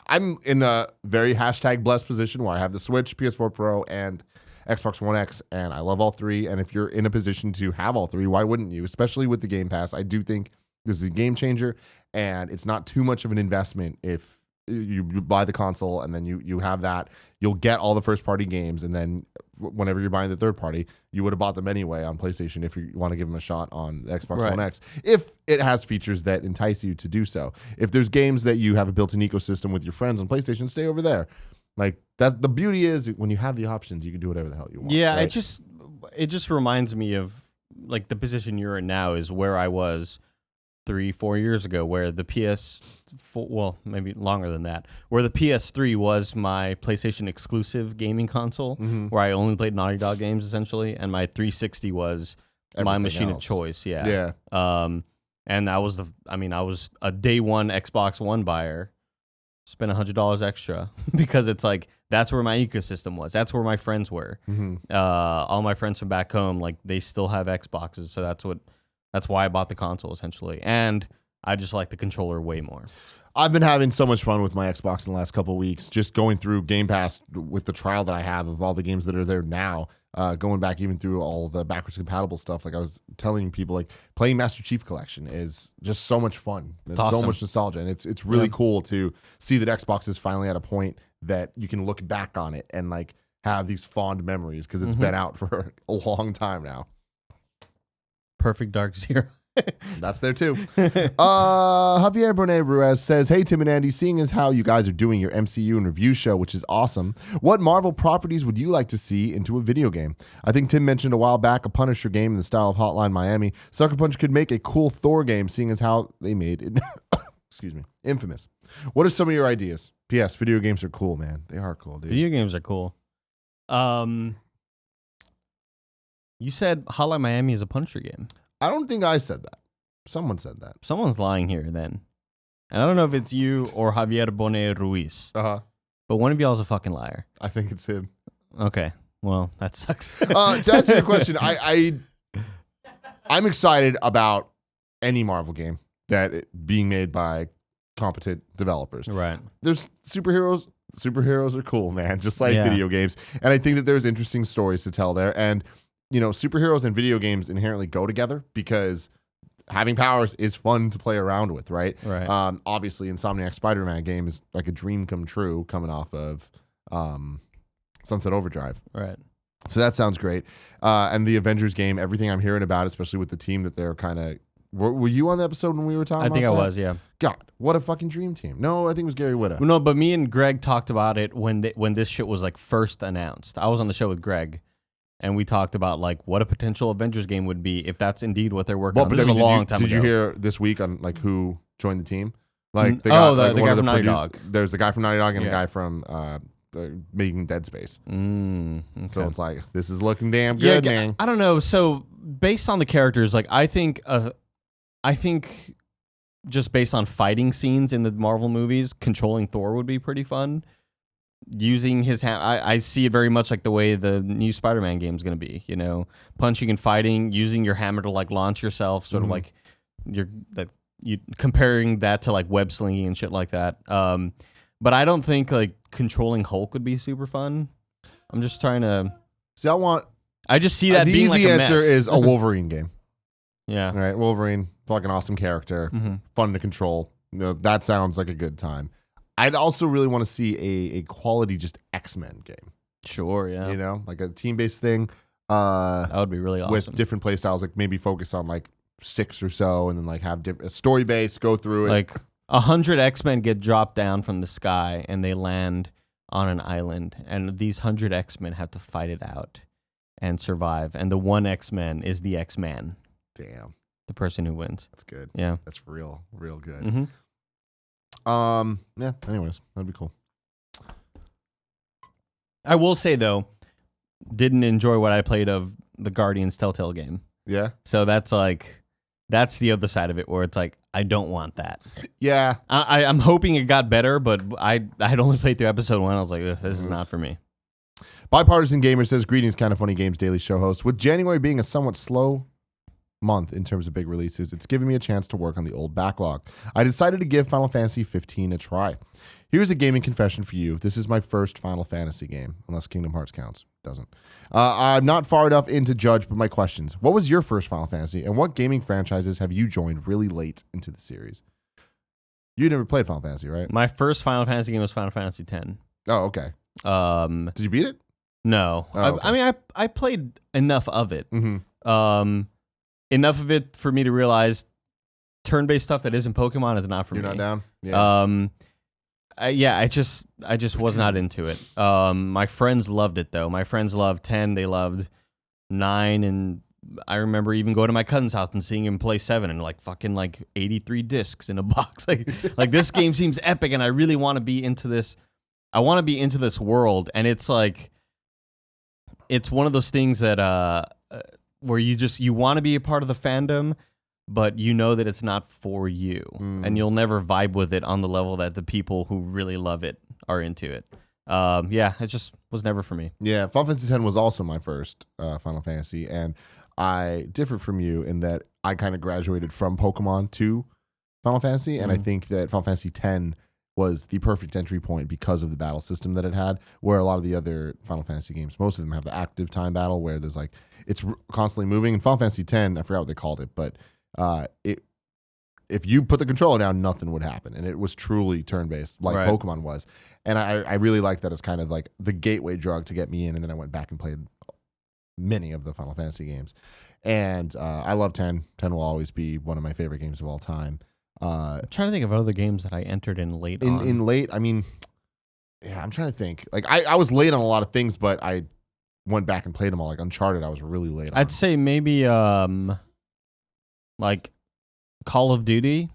I'm in a very #blessed position where I have the Switch, PS4 Pro, and Xbox One X, and I love all three. And if you're in a position to have all three, why wouldn't you? Especially with the Game Pass, I do think this is a game changer, and it's not too much of an investment if you buy the console and then you have that. You'll get all the first party games, and then whenever you're buying the third party, you would have bought them anyway on PlayStation if you want to give them a shot on the Xbox One X, if it has features that entice you to do so. If there's games that you have a built-in ecosystem with your friends on PlayStation, stay over there. Like that, the beauty is when you have the options, you can do whatever the hell you want. Yeah, right? it just reminds me of, like, the position you're in now is where I was 3-4 years ago, where the PS4, well, maybe longer than that, where the PS3 was my PlayStation exclusive gaming console, where I only played Naughty Dog games essentially, and my 360 was my machine of choice. Yeah. And I was I was a day one Xbox One buyer. Spent $100 extra because it's like that's where my ecosystem was. That's where my friends were. All my friends from back home, like, they still have Xboxes, so that's why I bought the console essentially. And I just like the controller way more. I've been having so much fun with my Xbox in the last couple of weeks, just going through Game Pass with the trial that I have of all the games that are there now, going back even through all the backwards compatible stuff. Like I was telling people, like, playing Master Chief Collection is just so much fun. It's awesome. So much nostalgia, and it's really cool to see that Xbox is finally at a point that you can look back on it and, like, have these fond memories because it's been out for a long time now. Perfect Dark Zero. That's there too. Javier Bonet Ruiz says, hey, Tim and Andy, seeing as how you guys are doing your MCU and review show, which is awesome, what Marvel properties would you like to see into a video game? I think Tim mentioned a while back a Punisher game in the style of Hotline Miami. Sucker Punch could make a cool Thor game, seeing as how they made it. Excuse me. Infamous. What are some of your ideas? P.S. Video games are cool, man. They are cool, dude. Video games are cool. You said Hotline Miami is a Punisher game. I don't think I said that. Someone said that. Someone's lying here then. And I don't know if it's you or Javier Bonet Ruiz. Uh-huh. But one of y'all is a fucking liar. I think it's him. Okay. Well, that sucks. To answer your question, I'm excited about any Marvel game that being made by competent developers. Right. There's superheroes. Superheroes are cool, man, just like video games. And I think that there's interesting stories to tell there. And superheroes and video games inherently go together because having powers is fun to play around with, right? Right. Obviously, Insomniac Spider-Man game is like a dream come true coming off of Sunset Overdrive. Right. So that sounds great. And the Avengers game, everything I'm hearing about, especially with the team that they're kind of... Were you on the episode when we were talking about that? I think I was, yeah. God, what a fucking dream team. No, I think it was Gary Whitta. No, but me and Greg talked about it when this shit was like first announced. I was on the show with Greg, and we talked about like what a potential Avengers game would be if that's indeed what they're working on. This is a long time ago. Did you hear this week on like who joined the team? Like the guy from Naughty Dog. There's the guy from Naughty Dog and a guy from making Dead Space. Okay. So it's like, this is looking damn good, man. I don't know. So based on the characters, like I think just based on fighting scenes in the Marvel movies, controlling Thor would be pretty fun. Using his hand, I see it very much like the way the new Spider-Man game is going to be. Punching and fighting, using your hammer to like launch yourself, sort of like you comparing that to like web slinging and shit like that. But I don't think like controlling Hulk would be super fun. I'm just trying to see. I just see that the being easy like a answer mess. is a Wolverine game. Yeah. All right, Wolverine, fucking awesome character, fun to control. That sounds like a good time. I'd also really want to see a quality just X-Men game. Sure, yeah. Like a team-based thing. That would be really awesome. With different play styles, like maybe focus on like 6 or so, and then like have a story base, go through it. Like 100 X-Men get dropped down from the sky and they land on an island, and these 100 X-Men have to fight it out and survive. And the one X-Men is the X-Man. Damn. The person who wins. That's good. Yeah. That's real good. Mm-hmm. Yeah, anyways, that'd be cool. I will say though, didn't enjoy what I played of the Guardians Telltale game. Yeah. So that's the other side of it where it's like, I don't want that. Yeah. I'm hoping it got better, but I had only played through episode 1. I was like, this is not for me. Bypartisan Gamer says, greetings, Kind of Funny Games daily show host. With January being a somewhat slow month in terms of big releases, it's given me a chance to work on the old backlog. I decided to give Final Fantasy 15 a try. Here's a gaming confession for you. This is my first Final Fantasy game, unless Kingdom Hearts counts. Doesn't. I'm not far enough in to judge, but my questions. What was your first Final Fantasy, and what gaming franchises have you joined really late into the series? You never played Final Fantasy, right? My first Final Fantasy game was Final Fantasy X. Oh, okay. Did you beat it? No. Oh, okay. I mean, I played enough of it. Mm-hmm. Enough of it for me to realize turn-based stuff that isn't Pokemon is not for me. You're not down? Yeah. I just was not into it. My friends loved it though. My friends loved 10. They loved 9, and I remember even going to my cousin's house and seeing him play 7 and like fucking like 83 discs in a box. Like this game seems epic, and I really want to be into this. I want to be into this world, and it's like it's one of those things that where you want to be a part of the fandom, but you know that it's not for you, and you'll never vibe with it on the level that the people who really love it are into it. It just was never for me. Yeah, Final Fantasy X was also my first Final Fantasy, and I differ from you in that I kind of graduated from Pokemon to Final Fantasy, and I think that Final Fantasy X was the perfect entry point because of the battle system that it had, where a lot of the other Final Fantasy games, most of them have the active time battle where there's like, it's constantly moving. In Final Fantasy X, I forgot what they called it, but if you put the controller down, nothing would happen. And it was truly turn-based like Pokemon was. And I really liked that as kind of like the gateway drug to get me in. And then I went back and played many of the Final Fantasy games. And I love 10. 10 will always be one of my favorite games of all time. I'm trying to think of other games that I entered in late on. In late, I mean, yeah, I'm trying to think. Like, I was late on a lot of things, but I went back and played them all. Like Uncharted, I was really late on. I'd say maybe like Call of Duty,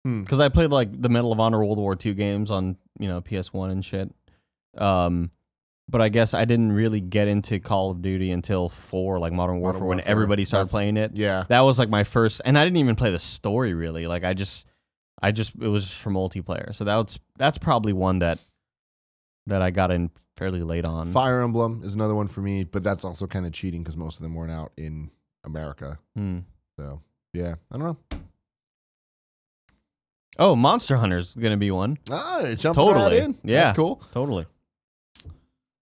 because I played like the Medal of Honor World War II games on PS1 and shit. But I guess I didn't really get into Call of Duty until 4, like Modern Warfare, when everybody started playing it. Yeah, that was like my first, and I didn't even play the story really. Like I just it was for multiplayer. So that's probably one that I got in fairly late on. Fire Emblem is another one for me, but that's also kind of cheating because most of them weren't out in America. So yeah, I don't know. Oh, Monster Hunter's gonna be one. Jumping right in. Yeah, that's cool. Totally.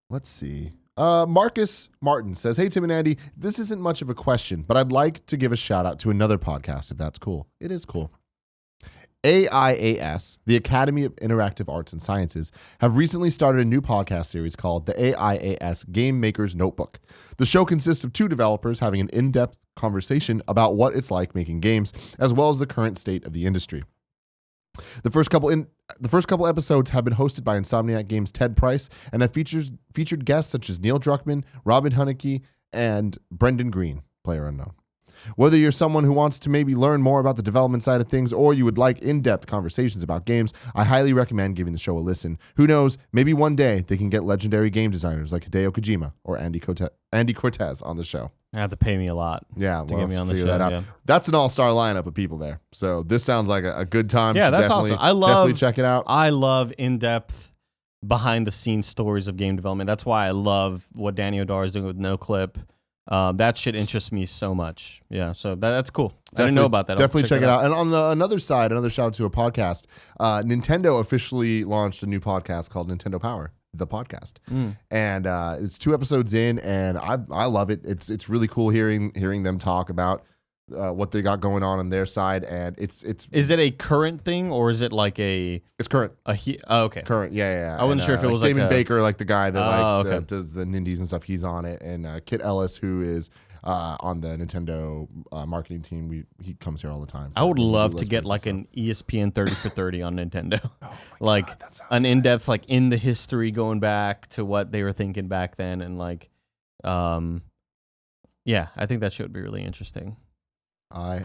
Let's see. Marcus Martin says, "Hey, Tim and Andy, this isn't much of a question, but I'd like to give a shout out to another podcast if that's cool." It is cool. AIAS, the Academy of Interactive Arts and Sciences, have recently started a new podcast series called the AIAS Game Maker's Notebook. The show consists of two developers having an in-depth conversation about what it's like making games, as well as the current state of the industry. The first couple episodes have been hosted by Insomniac Games' Ted Price and have featured guests such as Neil Druckmann, Robin Hunicke, and Brendan Green, player unknown. Whether you're someone who wants to maybe learn more about the development side of things or you would like in-depth conversations about games, I highly recommend giving the show a listen. Who knows, maybe one day they can get legendary game designers like Hideo Kojima or Andy Cortez on the show. You have to pay me a lot. Yeah, to we'll get me have on to the figure show. that out. Yeah. That's an all-star lineup of people there. So this sounds like a good time. Yeah, Should that's definitely- awesome. I love definitely check it out. I love in-depth, behind-the-scenes stories of game development. That's why I love what Danny O'Dar is doing with NoClip. That shit interests me so much. Yeah, so that's cool. I didn't know about that. I'll Definitely check it out. And on the another side, another shout out to a podcast. Nintendo officially launched a new podcast called Nintendo Power, the podcast, and it's 2 episodes in, and I love it. It's really cool hearing them talk about what they got going on their side, and it's Is it a current thing or is it like it's current. Okay. Current, yeah. I wasn't sure if it was David like Baker, like the guy that okay. does the Nindies and stuff. He's on it, and Kit Ellis, who is on the Nintendo marketing team. He comes here all the time. I would He love does to get business like stuff. an ESPN 30 for 30 on Nintendo. Oh like God, that sounds an in-depth, like in the history going back to what they were thinking back then, and like, yeah, I think that should be really interesting.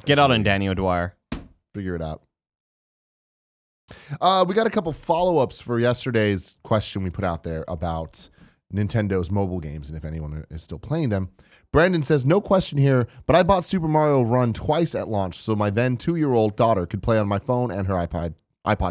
Get out on Danny O'Dwyer. Figure it out. We got a couple follow-ups for yesterday's question we put out there about Nintendo's mobile games and if anyone is still playing them. Brandon says, "No question here, but I bought Super Mario Run twice at launch so my then 2-year-old daughter could play on my phone and her iPod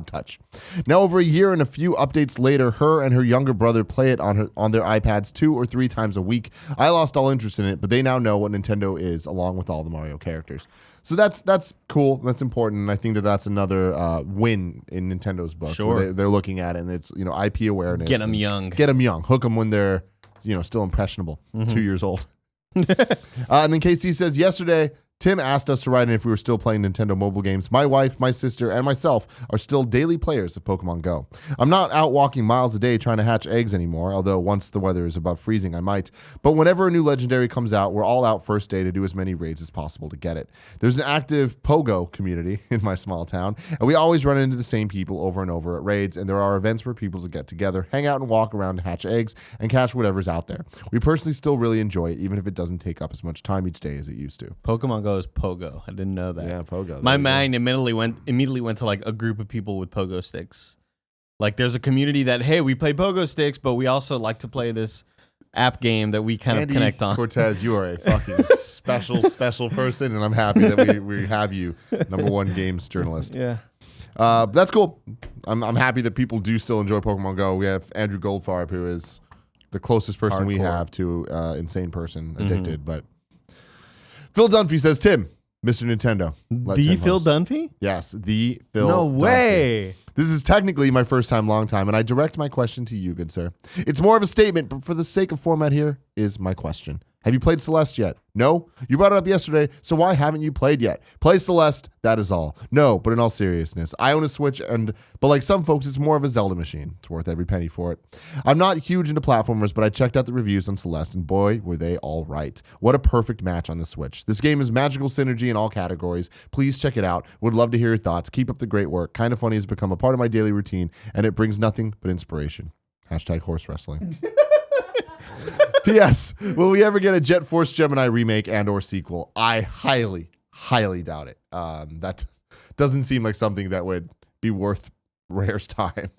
Touch. Now, over a year and a few updates later, her and her younger brother play it on their iPads 2 or 3 times a week. I lost all interest in it, but they now know what Nintendo is, along with all the Mario characters." So that's cool. That's important. And I think that's another win in Nintendo's book. Sure. Where they're looking at it, and it's IP awareness. Get them young. Get them young. Hook them when they're still impressionable, 2 years old. And then KC says, "Yesterday, Tim asked us to write in if we were still playing Nintendo mobile games. My wife, my sister, and myself are still daily players of Pokemon Go. I'm not out walking miles a day trying to hatch eggs anymore, although once the weather is above freezing, I might. But whenever a new legendary comes out, we're all out first day to do as many raids as possible to get it. There's an active Pogo community in my small town, and we always run into the same people over and over at raids, and there are events for people to get together, hang out and walk around and hatch eggs, and catch whatever's out there. We personally still really enjoy it, even if it doesn't take up as much time each day as it used to." Pokemon Go is Pogo. I didn't know that. Yeah, Pogo. My mind immediately went to like a group of people with pogo sticks. Like there's a community that, hey, we play pogo sticks, but we also like to play this app game that we kind Andy of connect on. Cortez, you are a fucking special person, and I'm happy that we have you, #1 games journalist. Yeah. That's cool. I'm happy that people do still enjoy Pokemon Go. We have Andrew Goldfarb, who is the closest person we Hardcore. have to insane person addicted. But Phil Dunphy says, "Tim, Mr. Nintendo." Let The Tim Phil host. Dunphy? Yes, the Phil No Dunphy. way. This is technically my first time, long time, and I direct my question to you, good sir. It's more of a statement, but for the sake of format here is my question. Have you played Celeste yet? No? You brought it up yesterday, so why haven't you played yet? Play Celeste, that is all. No, but in all seriousness, I own a Switch, but like some folks, it's more of a Zelda machine. It's worth every penny for it. I'm not huge into platformers, but I checked out the reviews on Celeste, and boy, were they all right. What a perfect match on the Switch. This game is magical synergy in all categories. Please check it out. Would love to hear your thoughts. Keep up the great work. Kind of Funny has become a part of my daily routine, and it brings nothing but inspiration. #horse wrestling. P.S. Will we ever get a Jet Force Gemini remake and or sequel? I highly doubt it. That doesn't seem like something that would be worth Rare's time.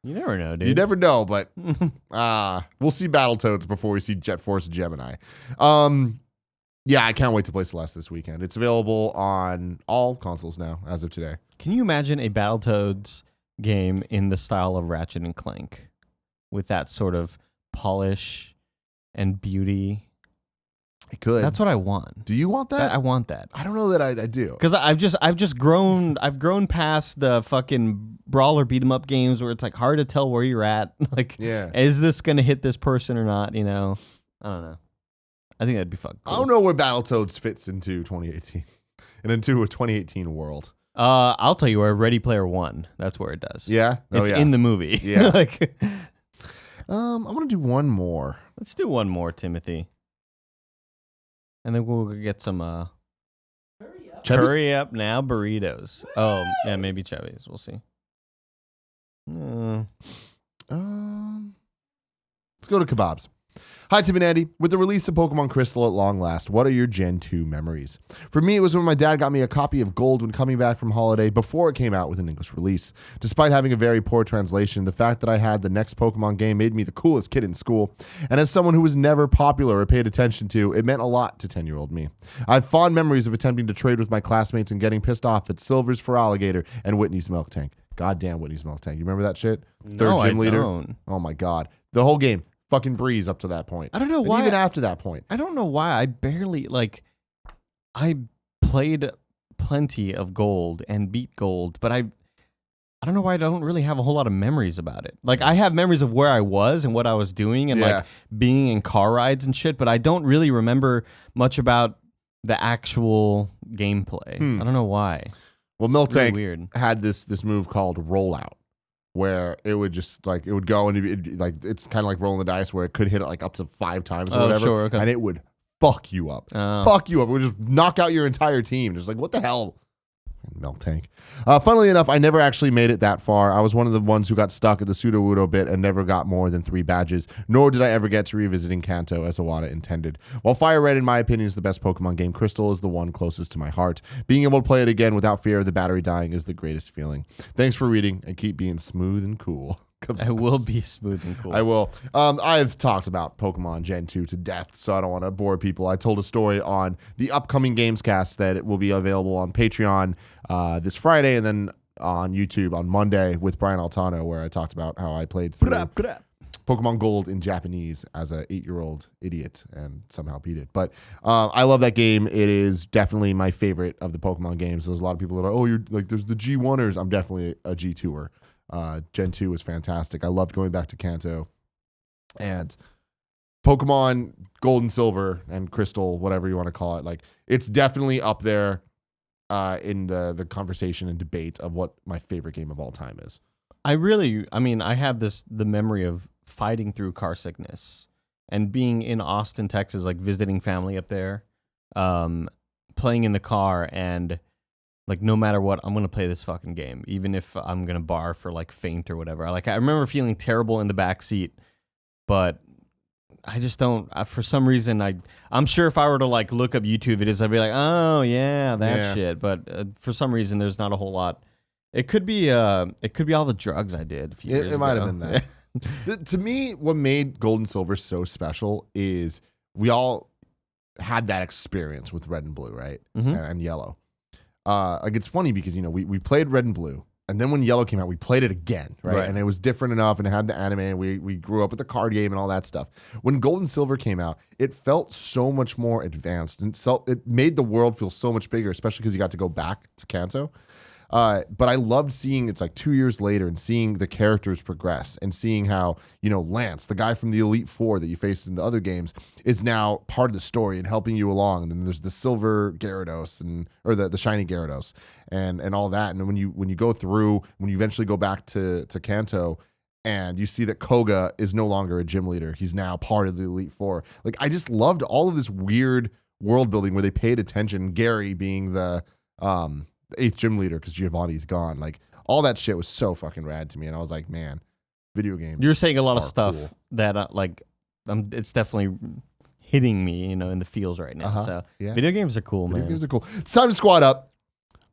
You never know, dude. You never know, but we'll see Battletoads before we see Jet Force Gemini. Yeah, I can't wait to play Celeste this weekend. It's available on all consoles now as of today. Can you imagine a Battletoads game in the style of Ratchet and Clank with that sort of polish and beauty? It could. That's what I want. Do you want that? I want that. I don't know that I do. Because I've just grown past the fucking brawler beat 'em up games where it's like hard to tell where you're at. Like, is this gonna hit this person or not? You know, I don't know. I think that'd be fun. Cool. I don't know where Battletoads fits into 2018 and into a 2018 world. I'll tell you where Ready Player One. That's where it does. Yeah, it's in the movie. Yeah. Like, I'm gonna do one more. Let's do one more, Timothy. And then we'll get some hurry up now burritos. Oh, yeah, maybe Chevy's. We'll see. Let's go to Kbabz. Hi, Tim and Andy. With the release of Pokemon Crystal at long last, what are your Gen 2 memories? For me, it was when my dad got me a copy of Gold when coming back from holiday before it came out with an English release. Despite having a very poor translation, the fact that I had the next Pokemon game made me the coolest kid in school. And as someone who was never popular or paid attention to, it meant a lot to 10-year-old me. I have fond memories of attempting to trade with my classmates and getting pissed off at Silver's for Alligator and Whitney's Milk Tank. Goddamn Whitney's Milk Tank. You remember that shit? Third gym leader? Don't. Oh my God. The whole game. Fucking breeze up to that point. I don't know and why. Even after that point. I don't know why. I barely, I played plenty of Gold and beat Gold, but I don't know why I don't really have a whole lot of memories about it. Like, I have memories of where I was and what I was doing and, like, being in car rides and shit, but I don't really remember much about the actual gameplay. I don't know why. Well, Milk Tank had this move called Rollout, where it would just like it would go and it's kind of like rolling the dice where it could hit it like up to 5 times or whatever, sure, okay. and it would fuck you up. Fuck you up. It would just knock out your entire team. Just like, what the hell? Milk Tank. Funnily enough, I never actually made it that far. I was one of the ones who got stuck at the Sudowoodo bit and never got more than 3 badges, nor did I ever get to revisiting Kanto as Iwata intended. While Fire Red, in my opinion, is the best Pokemon game, Crystal is the one closest to my heart. Being able to play it again without fear of the battery dying is the greatest feeling. Thanks for reading and keep being smooth and cool. I will be smooth and cool. I will. I've talked about Pokemon Gen 2 to death, so I don't want to bore people. I told a story on the upcoming Gamescast that it will be available on Patreon this Friday and then on YouTube on Monday with Brian Altano, where I talked about how I played through Pokemon Gold in Japanese as a 8-year-old idiot and somehow beat it. But I love that game. It is definitely my favorite of the Pokemon games. There's a lot of people that are, oh, you're like, there's the G1ers. I'm definitely a G2er. Gen 2 was fantastic. I loved going back to Kanto. And Pokemon Gold and Silver and Crystal, whatever you want to call it, like it's definitely up there in the conversation and debate of what my favorite game of all time is. I have the memory of fighting through car sickness and being in Austin, Texas, like visiting family up there, playing in the car and like, no matter what, I'm going to play this fucking game, even if I'm going to bar for, like, faint or whatever. Like, I remember feeling terrible in the back seat, but I just don't, for some reason, I'm sure if I were to, like, look up YouTube videos, I'd be like, oh, yeah, that shit. But for some reason, there's not a whole lot. It could be all the drugs I did a few years ago. It might have been that. To me, what made Gold and Silver so special is we all had that experience with Red and Blue, right? Mm-hmm. And Yellow. Like it's funny because, you know, we played Red and Blue and then when Yellow came out, we played it again, right? And it was different enough and it had the anime and we grew up with the card game and all that stuff. When Gold and Silver came out, it felt so much more advanced and it made the world feel so much bigger, especially because you got to go back to Kanto. But I loved seeing it's like 2 years later and seeing the characters progress and seeing how, you know, Lance, the guy from the Elite Four that you faced in the other games, is now part of the story and helping you along. And then there's the silver Gyarados or the shiny Gyarados and all that. And when you go through, when you eventually go back to Kanto and you see that Koga is no longer a gym leader, he's now part of the Elite Four. Like, I just loved all of this weird world building where they paid attention. Gary being the 8th gym leader because Giovanni's gone. Like, all that shit was so fucking rad to me, and I was like, man, video games. You're saying a lot of stuff cool. that it's definitely hitting me, you know, in the feels right now. So video games are cool, man. Video games are cool. It's time to squad up.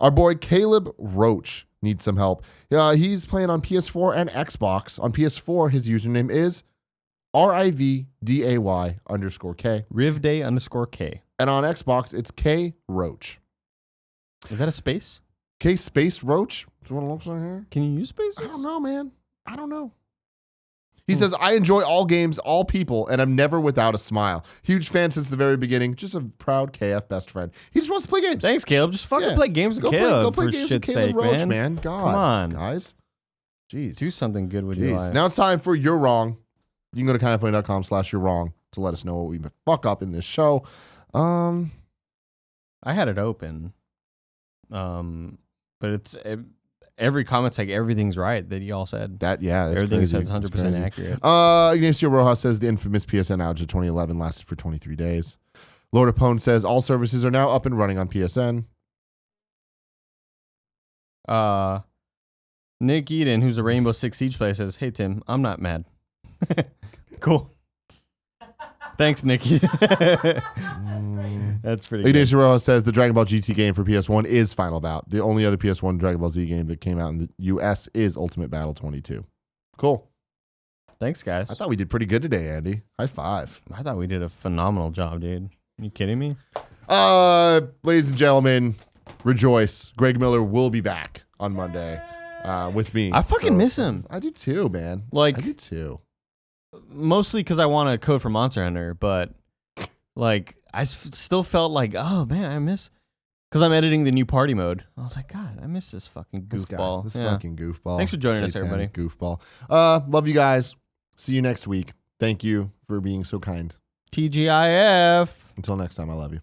Our boy Caleb Roach needs some help. He's playing on PS4 and Xbox. On PS4, his username is RIVDAY_K. Rivday_K. And on Xbox, it's K Roach. Is that a space? K space Roach? Is what it looks like here. Can you use spaces? I don't know, man. I don't know. He says, I enjoy all games, all people, and I'm never without a smile. Huge fan since the very beginning. Just a proud KF best friend. He just wants to play games. Thanks, Caleb. Just fucking play games with Caleb. Go play for games shit's with Caleb sake, Roach, man. God. Come on. Guys. Jeez. Do something good with your life. Now it's time for You're Wrong. You can go to kindoffunny.com/you're wrong to let us know what we fuck up in this show. I had it open. But it's every comment's like everything's right that y'all said. That's everything crazy. says 100% accurate. Ignacio Rojas says the infamous PSN outage of 2011 lasted for 23 days. Lord Apone says all services are now up and running on PSN. Nick Eden, who's a Rainbowsix Siege player, says, "Hey Tim, I'm not mad." Cool. Thanks, Nikki. That's pretty good. Ignacio Rojas says the Dragon Ball GT game for PS1 is Final Bout. The only other PS1 Dragon Ball Z game that came out in the US is Ultimate Battle 22. Cool. Thanks, guys. I thought we did pretty good today, Andy. High five. I thought we did a phenomenal job, dude. Are you kidding me? Ladies and gentlemen, rejoice. Greg Miller will be back on Monday with me. I fucking miss him. I do too, man. Like, I do too. Mostly because I want to code for Monster Hunter, but like I still felt like, oh man, I miss, because I'm editing the new party mode. I was like, God, I miss this fucking goofball. This fucking goofball. Thanks for joining us, everybody. Goofball. Love you guys. See you next week. Thank you for being so kind. TGIF. Until next time, I love you.